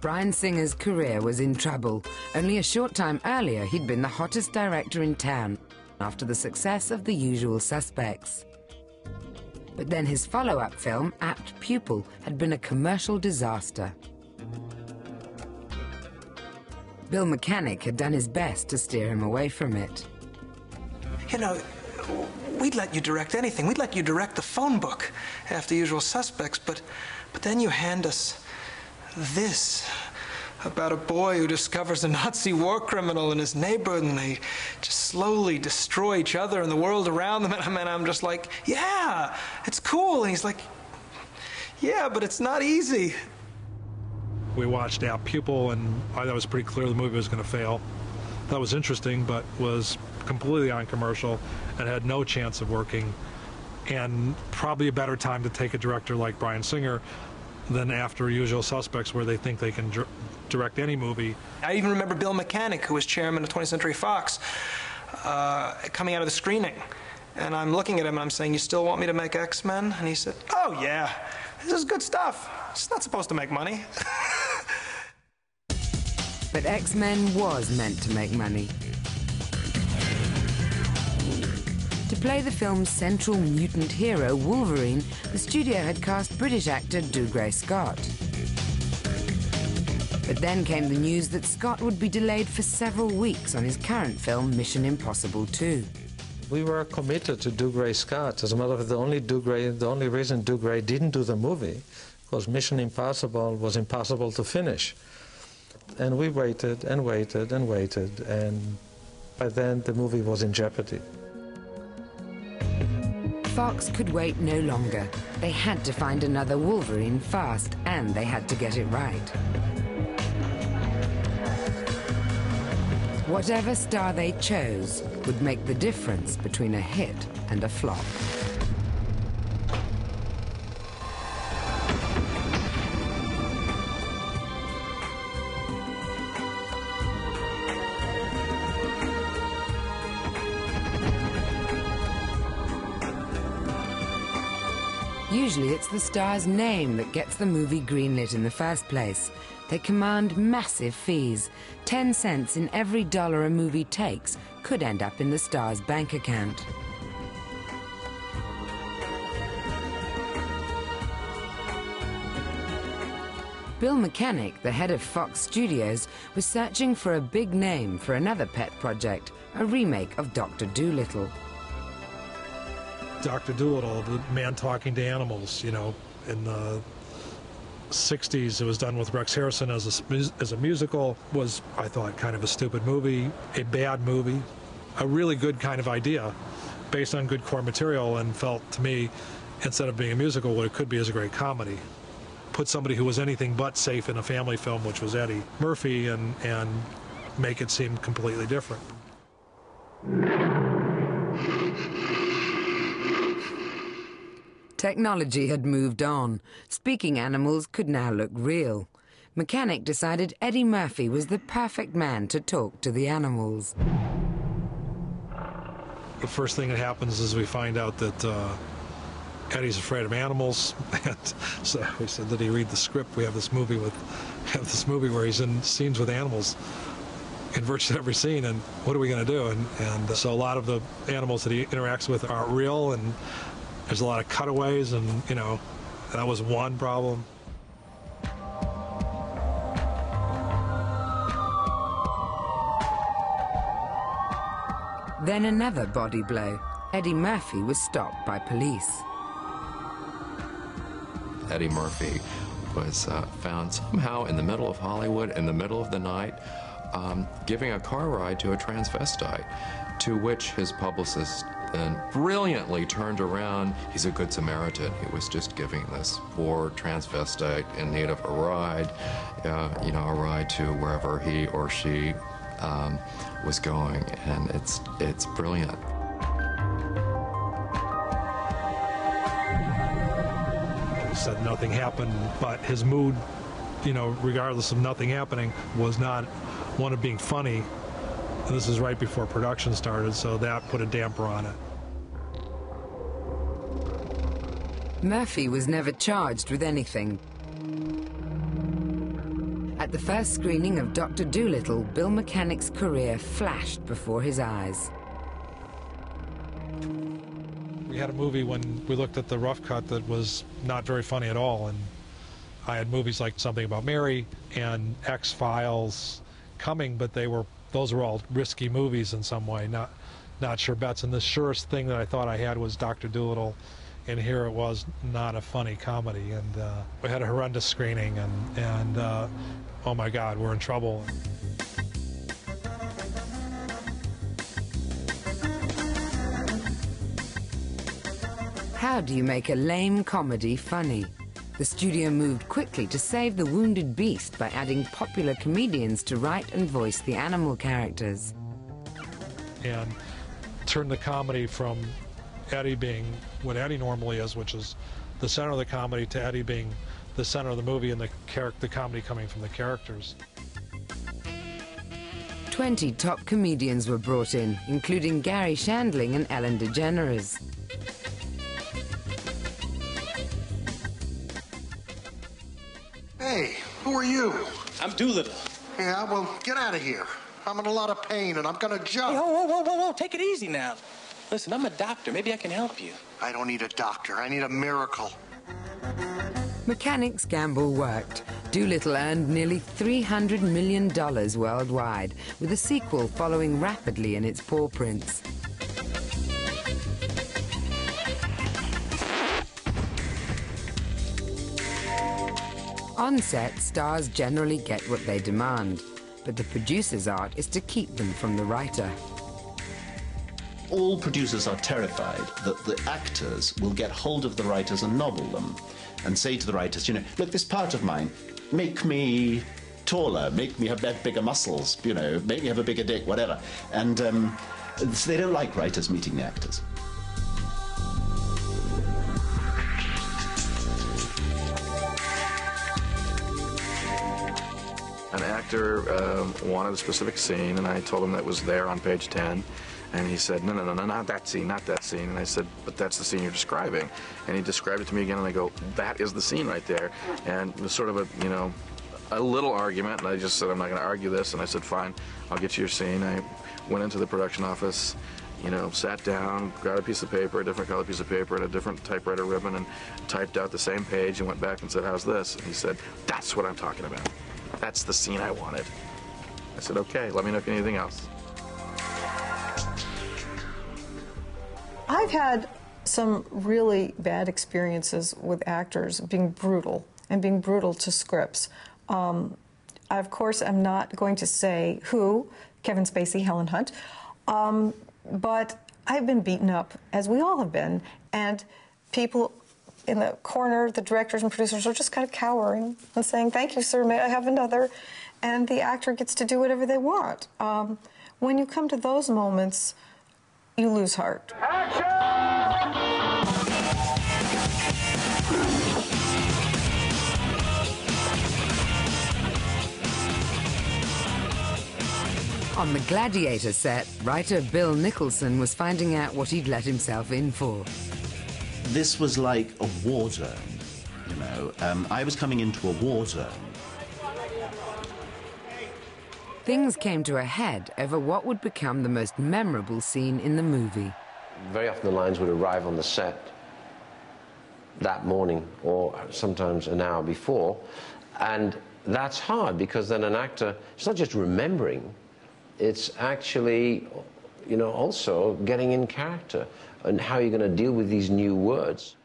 Bryan Singer's career was in trouble. Only a short time earlier, he'd been the hottest director in town after the success of The Usual Suspects. But then his follow-up film, Apt Pupil, had been a commercial disaster. Bill Mechanic had done his best to steer him away from it. You know, we'd let you direct anything. We'd let you direct the phone book after Usual Suspects, but then you hand us this about a boy who discovers a Nazi war criminal in his neighborhood, and they just slowly destroy each other and the world around them. And I'm just like, yeah, it's cool. And he's like, yeah, but it's not easy. We watched Apt Pupil, and I thought it was pretty clear the movie was going to fail. That was interesting, but was completely uncommercial and had no chance of working. And probably a better time to take a director like Bryan Singer than after Usual Suspects, where they think they can direct any movie. I even remember Bill Mechanic, who was chairman of 20th Century Fox, coming out of the screening. And I'm looking at him and I'm saying, "You still want me to make X-Men?" And he said, "Oh yeah, this is good stuff. It's not supposed to make money." But X-Men was meant to make money. To play the film's central mutant hero, Wolverine, the studio had cast British actor Dougray Scott. But then came the news that Scott would be delayed for several weeks on his current film, Mission Impossible 2. We were committed to Dougray Scott. As a matter of fact, the only reason Dougray didn't do the movie was Mission Impossible was impossible to finish. And we waited and waited and waited, and by then the movie was in jeopardy. Fox could wait no longer. They had to find another Wolverine fast, and they had to get it right. Whatever star they chose would make the difference between a hit and a flop. Usually it's the star's name that gets the movie greenlit in the first place. They command massive fees. 10 cents in every dollar a movie takes could end up in the star's bank account. Bill Mechanic, the head of Fox Studios, was searching for a big name for another pet project, a remake of Dr. Dolittle. Dr. Dolittle, the man talking to animals, you know, in the 60s. It was done with Rex Harrison as a musical. Was, I thought, kind of a stupid movie, a bad movie, a really good kind of idea based on good core material, and felt to me, instead of being a musical, what it could be is a great comedy. Put somebody who was anything but safe in a family film, which was Eddie Murphy, and make it seem completely different. Technology had moved on. Speaking animals could now look real. Mechanic decided Eddie Murphy was the perfect man to talk to the animals. The first thing that happens is we find out that Eddie's afraid of animals, and so we said, "Did he read the script? We have this movie where he's in scenes with animals in virtually every scene, and what are we going to do?" And so a lot of the animals that he interacts with aren't real, and there's a lot of cutaways, and, you know, that was one problem. Then another body blow. Eddie Murphy was stopped by police. Eddie Murphy was found somehow in the middle of Hollywood, in the middle of the night, giving a car ride to a transvestite, to which his publicist then brilliantly turned around. He's a good Samaritan. He was just giving this poor transvestite in need of a ride, you know, a ride to wherever he or she was going, and it's brilliant. He said nothing happened, but his mood, you know, regardless of nothing happening, was not one of being funny. And this is right before production started, so that put a damper on it. Murphy was never charged with anything. At the first screening of Dr. Dolittle, Bill Mechanic's career flashed before his eyes. We had a movie when we looked at the rough cut that was not very funny at all, and I had movies like Something About Mary and X-Files coming, but those were all risky movies in some way, not sure bets. And the surest thing that I thought I had was Dr. Dolittle, and here it was not a funny comedy. And we had a horrendous screening, and oh my God, we're in trouble. How do you make a lame comedy funny? The studio moved quickly to save the wounded beast by adding popular comedians to write and voice the animal characters. And turn the comedy from Eddie being what Eddie normally is, which is the center of the comedy, to Eddie being the center of the movie and the comedy coming from the characters. 20 top comedians were brought in, including Gary Shandling and Ellen DeGeneres. Hey, who are you? I'm Doolittle. Yeah, well, get out of here. I'm in a lot of pain and I'm gonna jump. Hey, whoa, take it easy now. Listen, I'm a doctor. Maybe I can help you. I don't need a doctor. I need a miracle. Mechanic's gamble worked. Dolittle earned nearly $300 million worldwide, with a sequel following rapidly in its paw prints. On set, stars generally get what they demand, but the producer's art is to keep them from the writer. All producers are terrified that the actors will get hold of the writers and nobble them and say to the writers, you know, look, this part of mine, make me taller, make me have bigger muscles, you know, make me have a bigger dick, whatever. And so they don't like writers meeting the actors. An actor wanted a specific scene, and I told him that was there on page 10. And he said, no, not that scene, not that scene. And I said, but that's the scene you're describing. And he described it to me again, and I go, that is the scene right there. And it was sort of a, you know, a little argument, and I just said, I'm not going to argue this. And I said, fine, I'll get you your scene. I went into the production office, you know, sat down, got a piece of paper, a different color piece of paper, and a different typewriter ribbon, and typed out the same page and went back and said, how's this? And he said, that's what I'm talking about. That's the scene I wanted. I said, okay, let me know if you need anything else. I've had some really bad experiences with actors being brutal and being brutal to scripts. I, of course, am not going to say who, Kevin Spacey, Helen Hunt, but I've been beaten up, as we all have been, and people in the corner, the directors and producers, are just kind of cowering and saying, thank you, sir, may I have another? And the actor gets to do whatever they want. When you come to those moments, you lose heart. Action! On the Gladiator set, writer Bill Nicholson was finding out what he'd let himself in for. This was like a war zone, you know. I was coming into a war zone. Things came to a head over what would become the most memorable scene in the movie. Very often the lines would arrive on the set that morning or sometimes an hour before, and that's hard because then an actor, it's not just remembering, it's actually, you know, also getting in character and how you're going to deal with these new words.